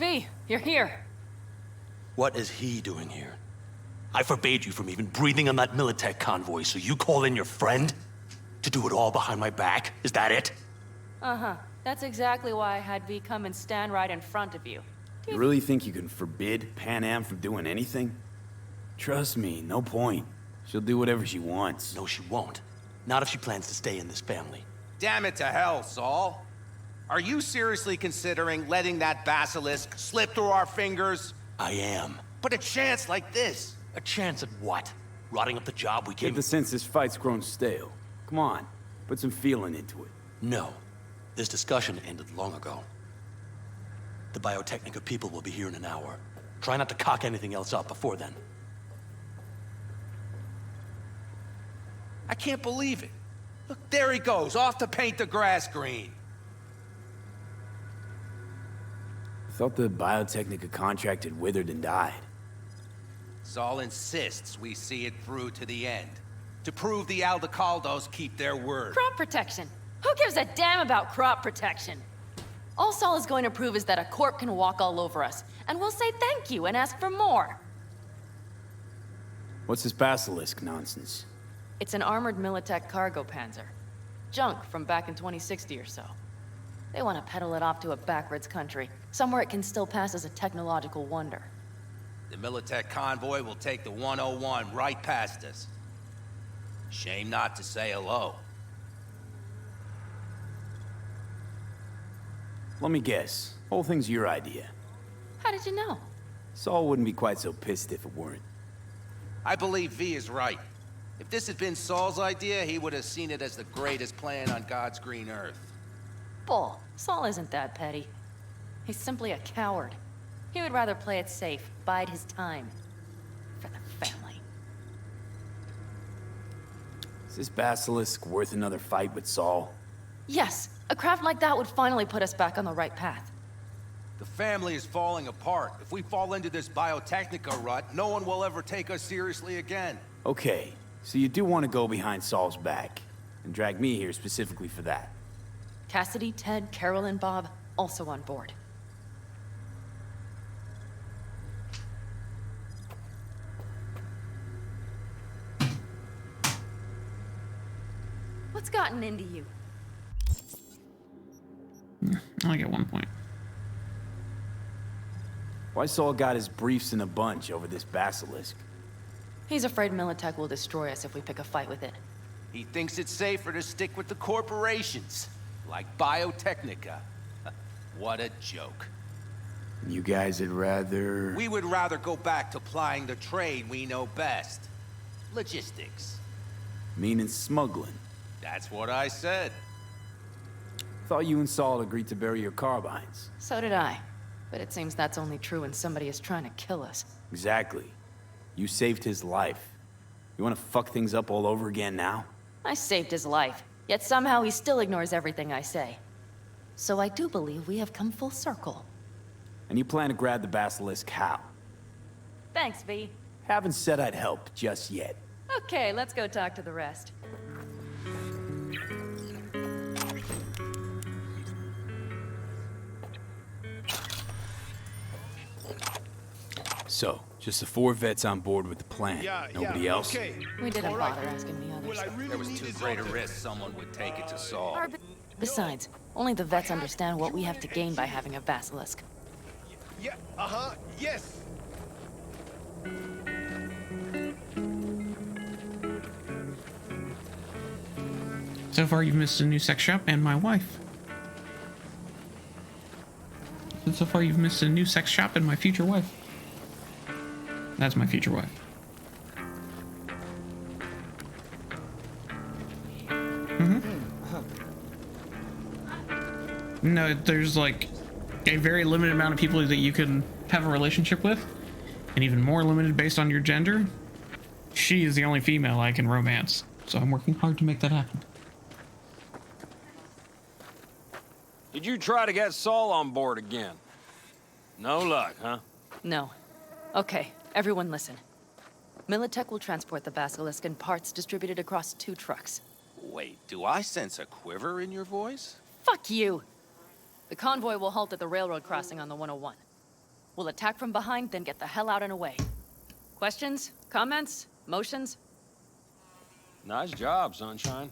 V, you're here. What is he doing here? I forbade you from even breathing on that Militech convoy, so you call in your friend? To do it all behind my back? Is that it? Uh-huh. That's exactly why I had V come and stand right in front of you. You really think you can forbid Pan Am from doing anything? Trust me, no point. She'll do whatever she wants. No, she won't. Not if she plans to stay in this family. Damn it to hell, Saul. Are you seriously considering letting that basilisk slip through our fingers? I am. But a chance like this. A chance at what? Rotting up the job we Get came... the sense this fight's grown stale. Come on, put some feeling into it. No. This discussion ended long ago. The Biotechnica people will be here in an hour. Try not to cock anything else up before then. I can't believe it. Look, there he goes, off to paint the grass green. I thought the Biotechnica contract had withered and died. Saul insists we see it through to the end. To prove the Aldecaldos keep their word. Crop protection. Who gives a damn about crop protection? All Saul is going to prove is that a corp can walk all over us, and we'll say thank you and ask for more. What's this basilisk nonsense? It's an armored Militech cargo panzer. Junk from back in 2060 or so. They want to peddle it off to a backwards country, somewhere it can still pass as a technological wonder. The Militech convoy will take the 101 right past us. Shame not to say hello. Let me guess. Whole thing's your idea. How did you know? Saul wouldn't be quite so pissed if it weren't. I believe V is right. If this had been Saul's idea, he would have seen it as the greatest plan on God's green earth. Bull. Saul isn't that petty. He's simply a coward. He would rather play it safe, bide his time. For the family. Is this basilisk worth another fight with Saul? Yes, a craft like that would finally put us back on the right path. The family is falling apart. If we fall into this Biotechnica rut, no one will ever take us seriously again. Okay, so you do want to go behind Saul's back, and drag me here specifically for that. Cassidy, Ted, Carol, and Bob also on board. What's gotten into you? I get 1 point. Why Saul got his briefs in a bunch over this basilisk? He's afraid Militech will destroy us if we pick a fight with it. He thinks it's safer to stick with the corporations, like Biotechnica. What a joke. You guys would rather... We would rather go back to plying the trade we know best. Logistics. Meaning smuggling. That's what I said. Thought you and Saul agreed to bury your carbines. So did I. But it seems that's only true when somebody is trying to kill us. Exactly. You saved his life. You want to fuck things up all over again now? I saved his life, yet somehow he still ignores everything I say. So I do believe we have come full circle. And you plan to grab the basilisk how? Thanks, V. Haven't said I'd help just yet. Okay, let's go talk to the rest. So, just the 4 vets on board with the plan. Nobody else? Okay. We didn't bother asking the others. Well, I really There was need too this great a offer. risk someone would take it to Saul. Besides, only the vets understand what we have to gain by having a basilisk. Yeah, yes. So far, you've missed a new sex shop and my wife. So far, you've missed a new sex shop and my future wife. That's my future wife. No, there's like a very limited amount of people that you can have a relationship with, and even more limited based on your gender. She is the only female I can romance, so I'm working hard to make that happen. Did you try to get Saul on board again? No luck, huh? No. Okay, everyone listen. Militech will transport the basilisk in parts distributed across 2 trucks. Wait, do I sense a quiver in your voice? Fuck you! The convoy will halt at the railroad crossing on the 101. We'll attack from behind, then get the hell out and away. Questions? Comments? Motions? Nice job, Sunshine.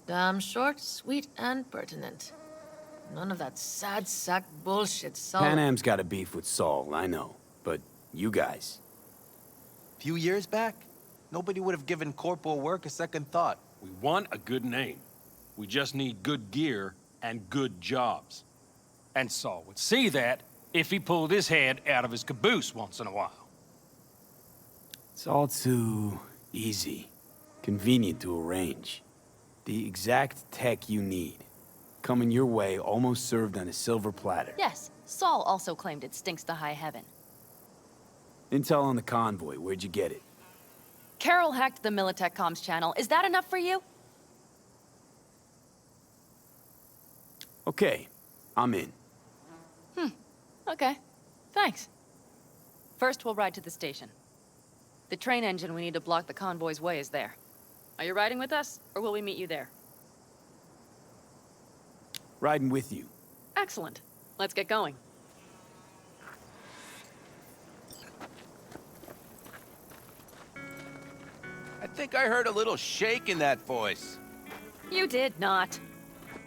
Damn short, sweet, and pertinent. None of that sad sack bullshit, Saul. Pan Am's got a beef with Saul, I know. But you guys... Few years back, nobody would have given Corpo work a second thought. We want a good name. We just need good gear and good jobs. And Saul would see that if he pulled his head out of his caboose once in a while. It's all too easy. Convenient to arrange. The exact tech you need. Coming your way, almost served on a silver platter. Yes, Saul also claimed it stinks to high heaven. Intel on the convoy, where'd you get it? Carol hacked the Militech comms channel. Is that enough for you? Okay, I'm in. Okay. Thanks. First, we'll ride to the station. The train engine we need to block the convoy's way is there. Are you riding with us, or will we meet you there? Riding with you. Excellent. Let's get going. I think I heard a little shake in that voice. You did not.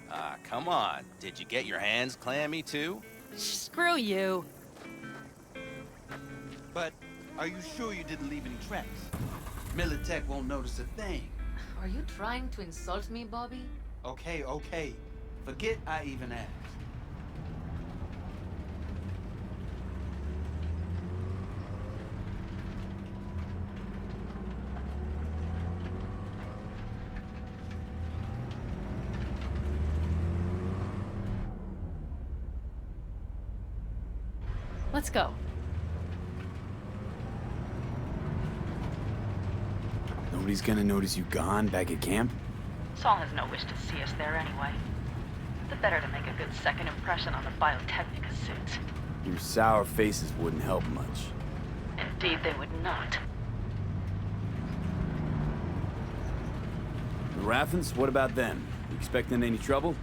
Ah, come on. Did you get your hands clammy, too? Screw you. But are you sure you didn't leave any tracks? Militech won't notice a thing. Are you trying to insult me, Bobby? Okay, okay. Forget I even asked. Let's go. Nobody's gonna notice you gone back at camp? Saul has no wish to see us there anyway. The better to make a good second impression on the Biotechnica suits. Your sour faces wouldn't help much. Indeed, they would not. The Raffens, what about them? You expecting any trouble?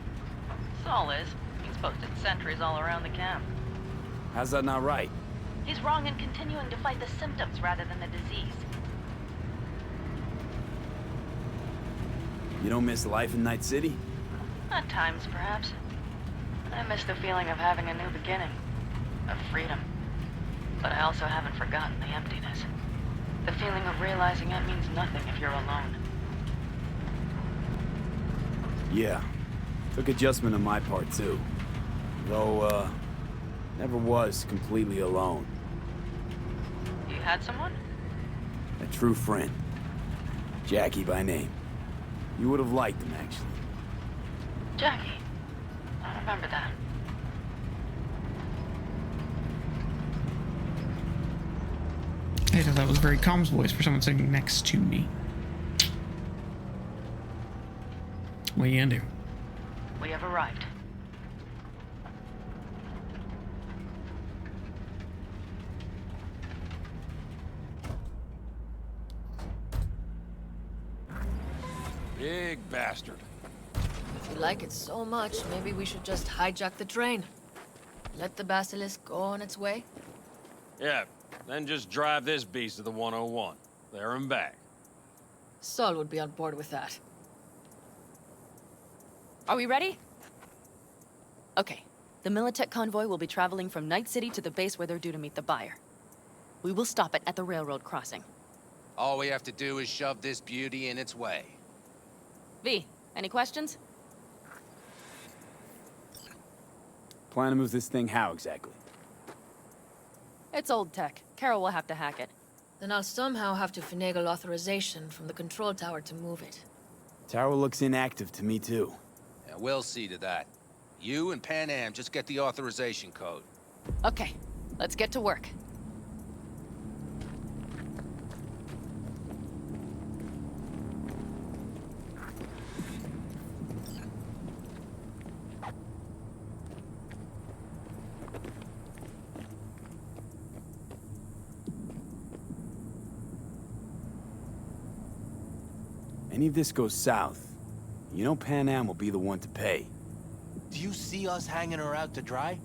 Saul is. He's posted sentries all around the camp. How's that not right? He's wrong in continuing to fight the symptoms rather than the disease. You don't miss life in Night City? At times, perhaps. I miss the feeling of having a new beginning. Of freedom. But I also haven't forgotten the emptiness. The feeling of realizing it means nothing if you're alone. Yeah. Took adjustment on my part, too. Though, never was completely alone. You had someone? A true friend. Jackie by name. You would have liked him, actually. Jackie. I remember that. I thought that was a very calm voice for someone sitting next to me. What are you gonna do? We have arrived. Big bastard. If you like it so much, maybe we should just hijack the train. Let the basilisk go on its way. Yeah, then just drive this beast to the 101. There and back. Saul would be on board with that. Are we ready? Okay. The Militech convoy will be traveling from Night City to the base where they're due to meet the buyer. We will stop it at the railroad crossing. All we have to do is shove this beauty in its way. V, any questions? Plan to move this thing how exactly? It's old tech. Carol will have to hack it. Then I'll somehow have to finagle authorization from the control tower to move it. Tower looks inactive to me, too. Yeah, we'll see to that. You and Pan Am just get the authorization code. Okay, let's get to work. Any of this goes south, you know Pan Am will be the one to pay. Do you see us hanging her out to dry?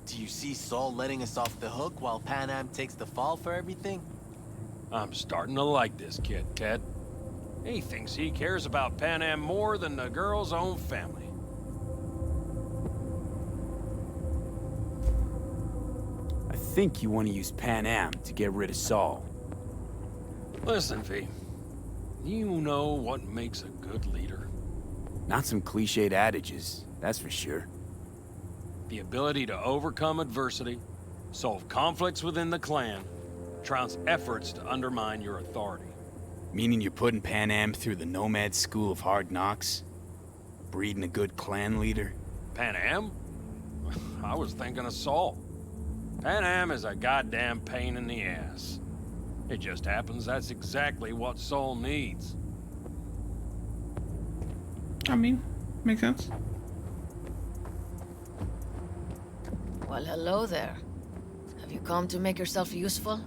Do you see Saul letting us off the hook while Pan Am takes the fall for everything? I'm starting to like this kid, Ted. He thinks he cares about Pan Am more than the girl's own family. I think you want to use Pan Am to get rid of Saul. Listen, V. You know what makes a good leader? Not some cliched adages, that's for sure. The ability to overcome adversity, solve conflicts within the clan, trounce efforts to undermine your authority. Meaning you're putting Pan Am through the Nomad School of Hard Knocks? Breeding a good clan leader? Pan Am? I was thinking of Saul. Pan Am is a goddamn pain in the ass. It just happens that's exactly what Saul needs. I mean, makes sense. Well, hello there. Have you come to make yourself useful?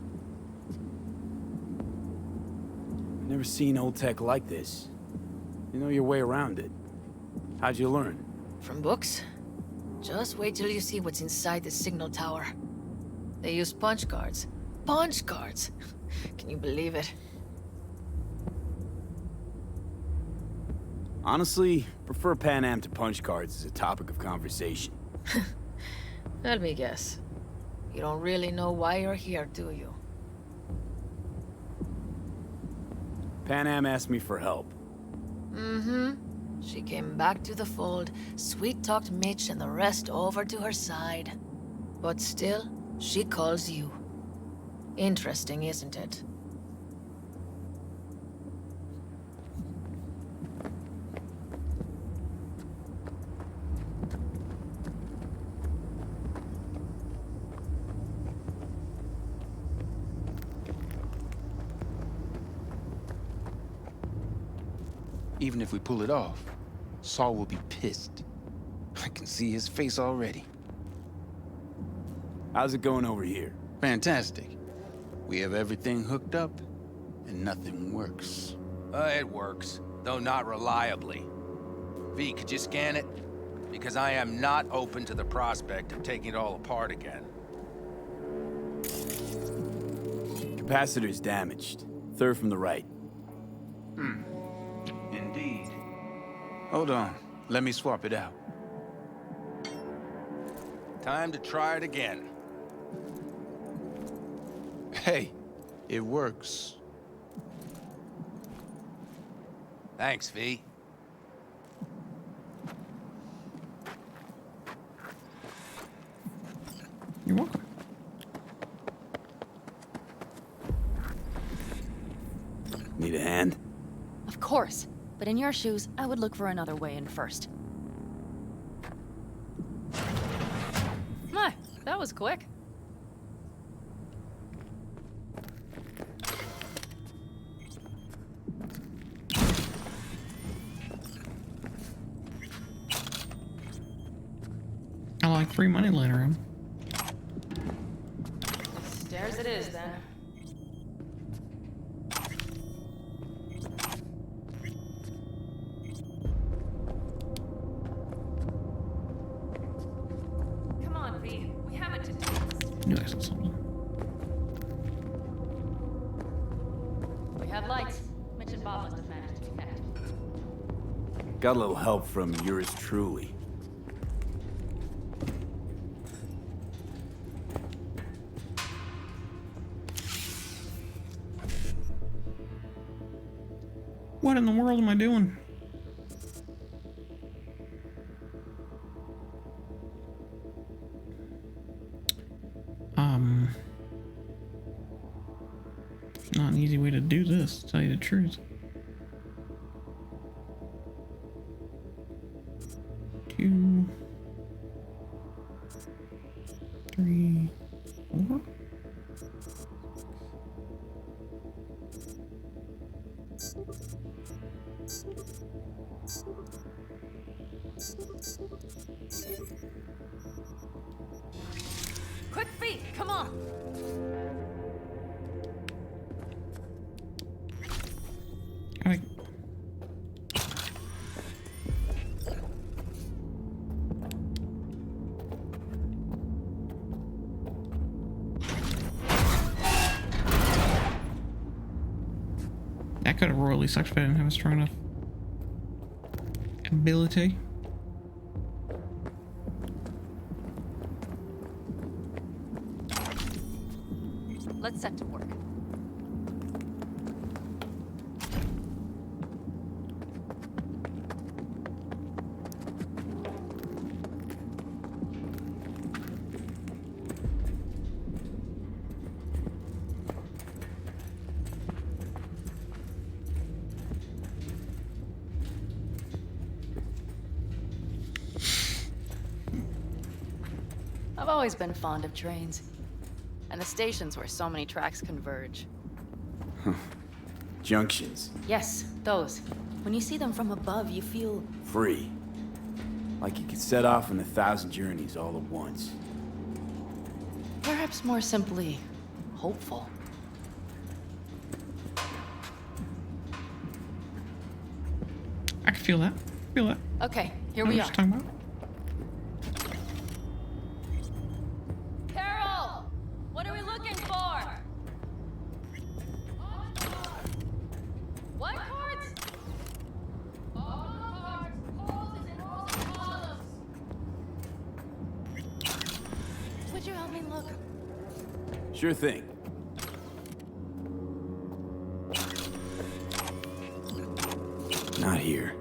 Never seen old tech like this. You know your way around it. How'd you learn? From books? Just wait till you see what's inside the signal tower. They use punch cards. Punch cards! Can you believe it? Honestly, prefer Pan Am to punch cards as a topic of conversation. Let me guess. You don't really know why you're here, do you? Pan Am asked me for help. Mm-hmm. She came back to the fold, sweet-talked Mitch and the rest over to her side. But still, she calls you. Interesting, isn't it? Even if we pull it off, Saul will be pissed. I can see his face already. How's it going over here? Fantastic. We have everything hooked up, and nothing works. It works, though not reliably. V, could you scan it? Because I am not open to the prospect of taking it all apart again. Capacitor's damaged. Third from the right. Indeed. Hold on. Let me swap it out. Time to try it again. Hey, it works. Thanks, V. You're welcome. Need a hand? Of course. But in your shoes, I would look for another way in first. My, that was quick. I like free money later on. Stairs it is, then. Come on, V. We have it to do. Knew I saw something. We have lights. Mitch and Bob must have managed to connect. Got a little help from yours truly. What in the world am I doing? Not an easy way to do this, to tell you the truth. 2, 3, 4. Quick feet, come on. I That could have royally sucked if I didn't have a strong enough ability. Let's set to work. I've always been fond of trains. And the stations where so many tracks converge. Junctions. Yes, those. When you see them from above, you feel... Free. Like you could set off on 1,000 journeys all at once. perhaps more simply, hopeful. I can feel that. Feel that. Okay, here What we are are. you talking about? Carol! What are we looking for? What cards? Would you help me look? Sure thing. Not here.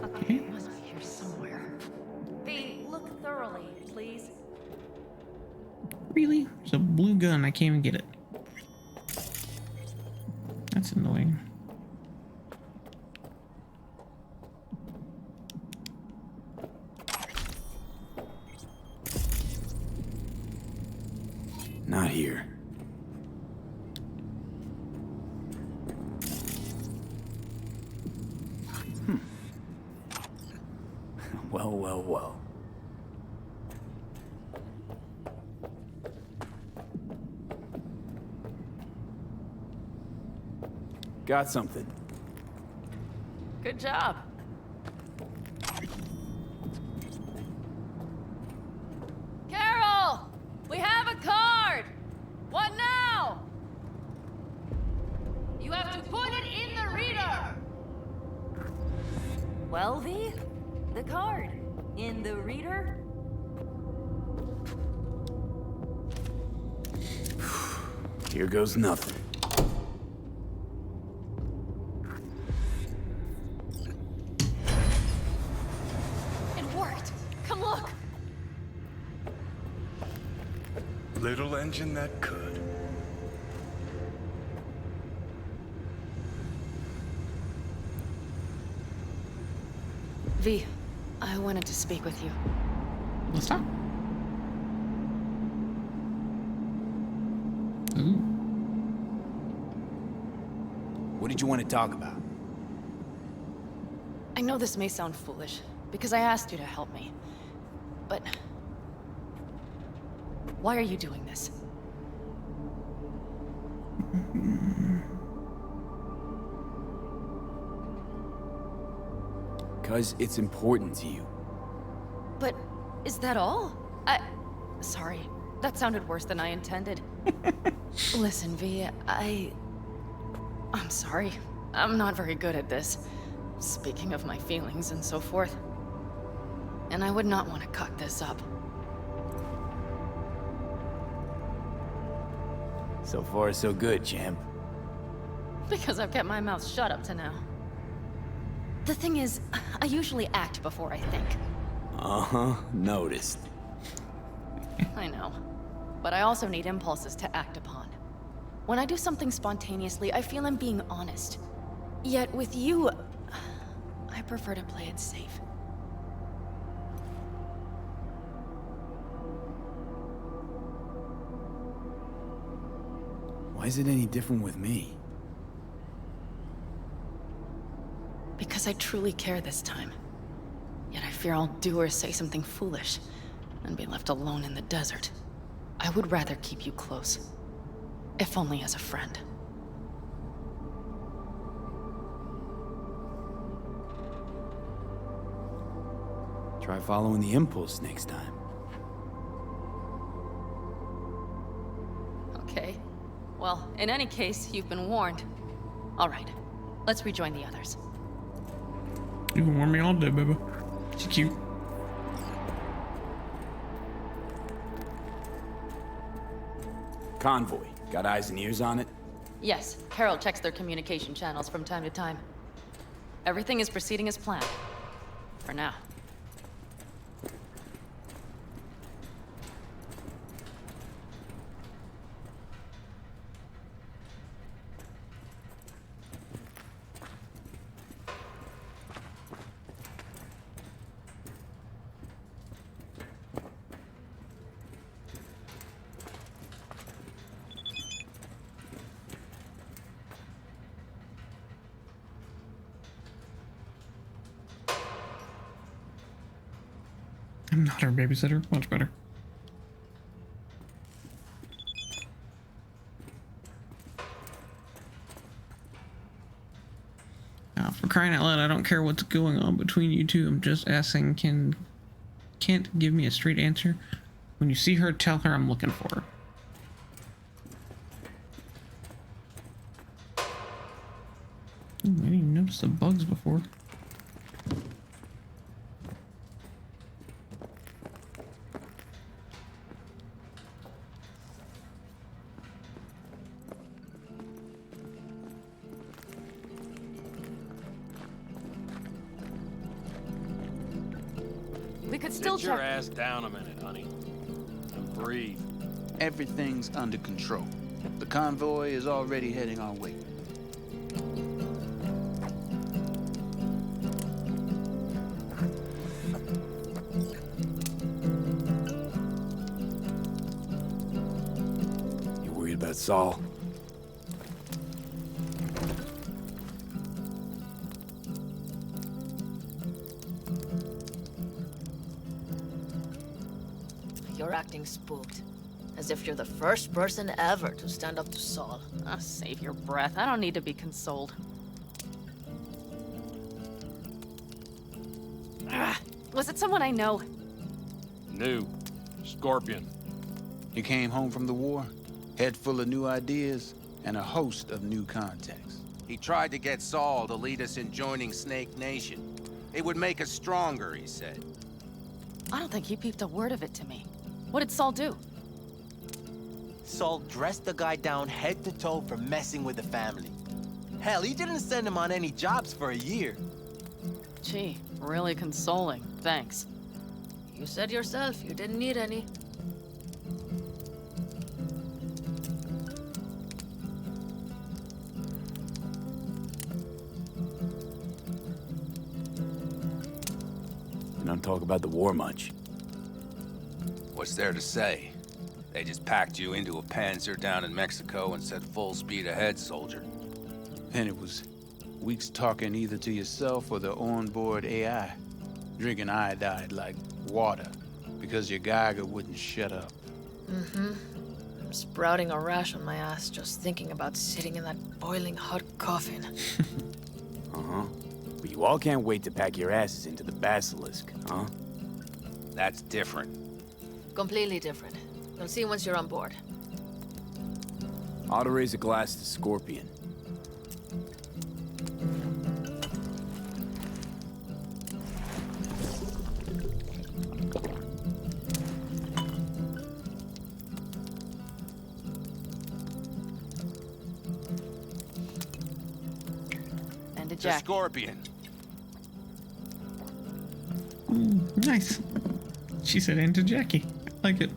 Okay, it must be here somewhere. V, look thoroughly, please. Really? There's a blue gun. I can't even get it. That's annoying. Not here. Well, well, well. Got something. Good job. Carol! We have a card! What now? You have to put it in the reader! Well, V, the card. In the reader? Here goes nothing. It worked! Come look! Little engine that could. V, I wanted to speak with you. Let's talk. Ooh. What did you want to talk about? I know this may sound foolish, because I asked you to help me. But... why are you doing this? Because it's important to you. But is that all? Sorry, that sounded worse than I intended. Listen, V, I'm sorry. I'm not very good at this. Speaking of my feelings and so forth. And I would not want to cock this up. So far, so good, champ. Because I've kept my mouth shut up to now. The thing is, I usually act before I think. Uh-huh, noticed. I know. But I also need impulses to act upon. When I do something spontaneously, I feel I'm being honest. Yet with you, I prefer to play it safe. Why is it any different with me? Because I truly care this time. Yet I fear I'll do or say something foolish and be left alone in the desert. I would rather keep you close. if only as a friend. Try following the impulse next time. Okay. Well, in any case, you've been warned. All right, let's rejoin the others. You can warn me all day, baby. She's cute. Convoy. Got eyes and ears on it? Yes, Carol checks their communication channels from time to time. Everything is proceeding as planned. For now. I'm not her babysitter. Much better. Now, for crying out loud, I don't care what's going on between you two. I'm just asking, can't give me a straight answer. When you see her, tell her I'm looking for her. Ooh, I didn't even notice the bugs before. We could still Sit your check. ass down a minute, honey. And breathe. Everything's under control. The convoy is already heading our way. You worried about Saul? You're acting spooked. As if you're the first person ever to stand up to Saul. Oh, save your breath. I don't need to be consoled. Was it someone I know? New. Scorpion. You came home from the war, head full of new ideas, and a host of new contacts. He tried to get Saul to lead us in joining Snake Nation. It would make us stronger, he said. I don't think he peeped a word of it to me. What did Saul do? Saul dressed the guy down head to toe for messing with the family. Hell, he didn't send him on any jobs for a year. Gee, really consoling. Thanks. You said yourself you didn't need any. You don't talk about the war much. What's there to say? They just packed you into a Panzer down in Mexico and said full speed ahead, soldier. And it was weeks talking either to yourself or the onboard AI, drinking iodide like water because your Geiger wouldn't shut up. Mm-hmm. I'm sprouting a rash on my ass just thinking about sitting in that boiling hot coffin. Uh-huh. But you all can't wait to pack your asses into the Basilisk, huh? That's different. Completely different. You'll see once you're on board. Ought to raise a glass to Scorpion. And to To Jack. Scorpion. Nice. She said, and to Jackie. I like it.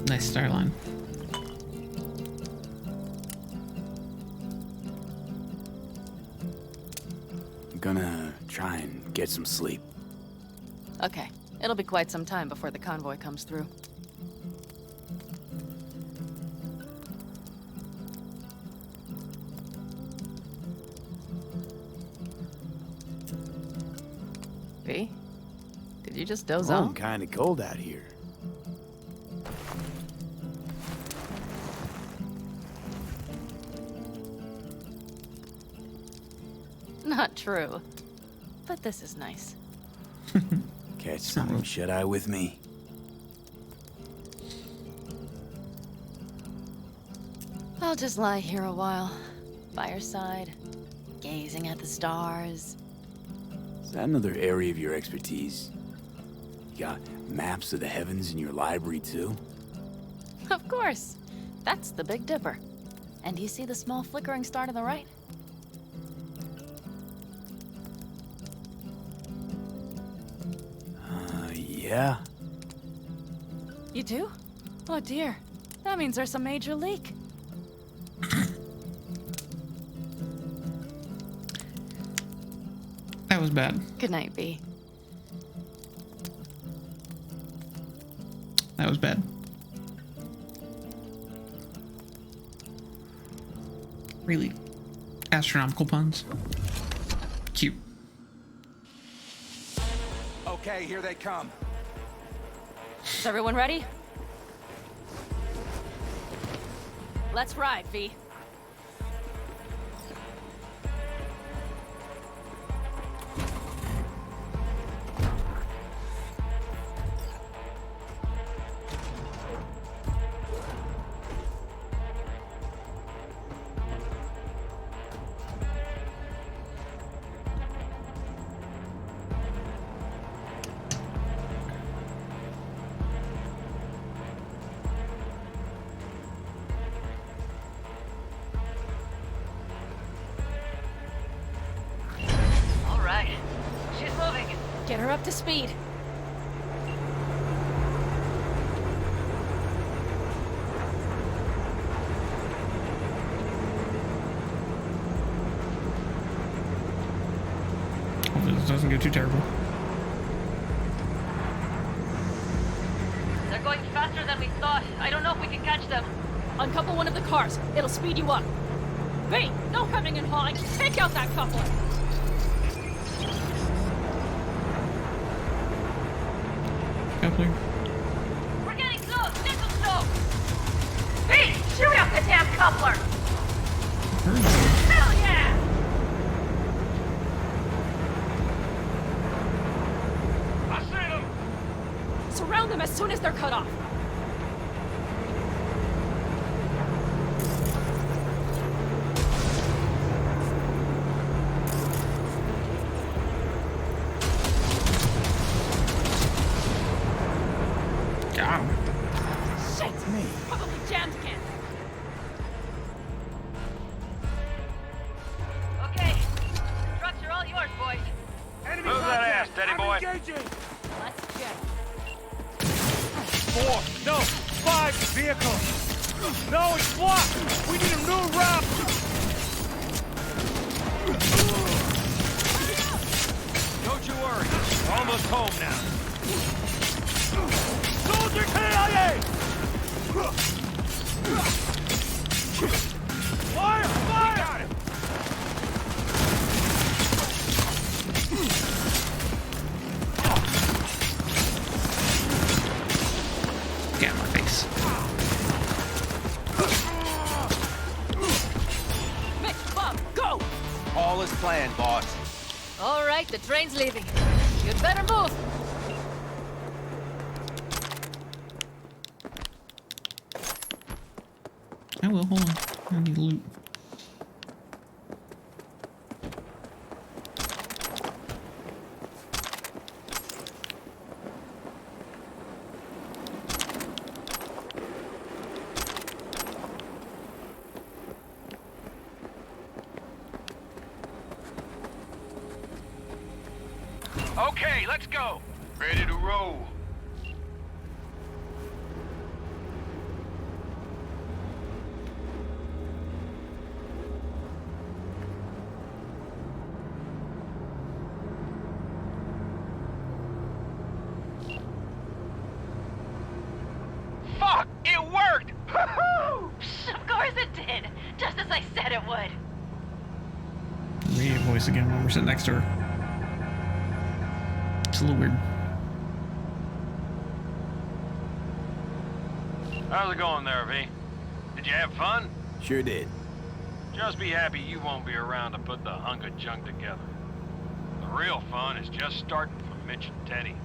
Nice star line. I'm gonna try and get some sleep. Okay, it'll be quite some time before the convoy comes through. V? Did you just doze I'm off? kind of cold out here. Not true. But this is nice. Catch something shut-eye with me? I'll just lie here a while, by your side, gazing at the stars. Is that another area of your expertise? You got maps of the heavens in your library, too? Of course. That's the Big Dipper. And do you see the small flickering star to the right? Yeah? You do? Oh dear. That means there's a major leak. That was bad. Good night, V. That was bad. Really astronomical puns. Cute. Okay, here they come. Is everyone ready? Let's ride, V. Get her up to speed. Hopefully this doesn't go too terrible. They're going faster than we thought. I don't know if we can catch them. Uncouple one of the cars. It'll speed you up. V, no hemming and hawing. Take out that coupler. Coupler. We're getting close. Nickel stove. V, shoot out the damn coupler. Hell yeah! I see them! Surround them as soon as they're cut off. Got him. Shit! Probably jammed again. Okay. The trucks are all yours, boys. Move that ass, Teddy boy. Let's check. 4, no, 5 vehicles. No, it's blocked. We need a new route. Don't you worry. We're almost home now. Soldier KIA! Fire! Fire! Got it. Get out of my face. Mitch, Bob, go! All is planned, boss. All right, the train's leaving. You'd better move. I will, hold on. I need loot. Okay, let's go. Ready to roll. voice again when we're sitting next to her. It's a little weird. How's it going there, V? Did you have fun? Sure did. Just be happy you won't be around to put the hunk of junk together. The real fun is just starting for Mitch and Teddy.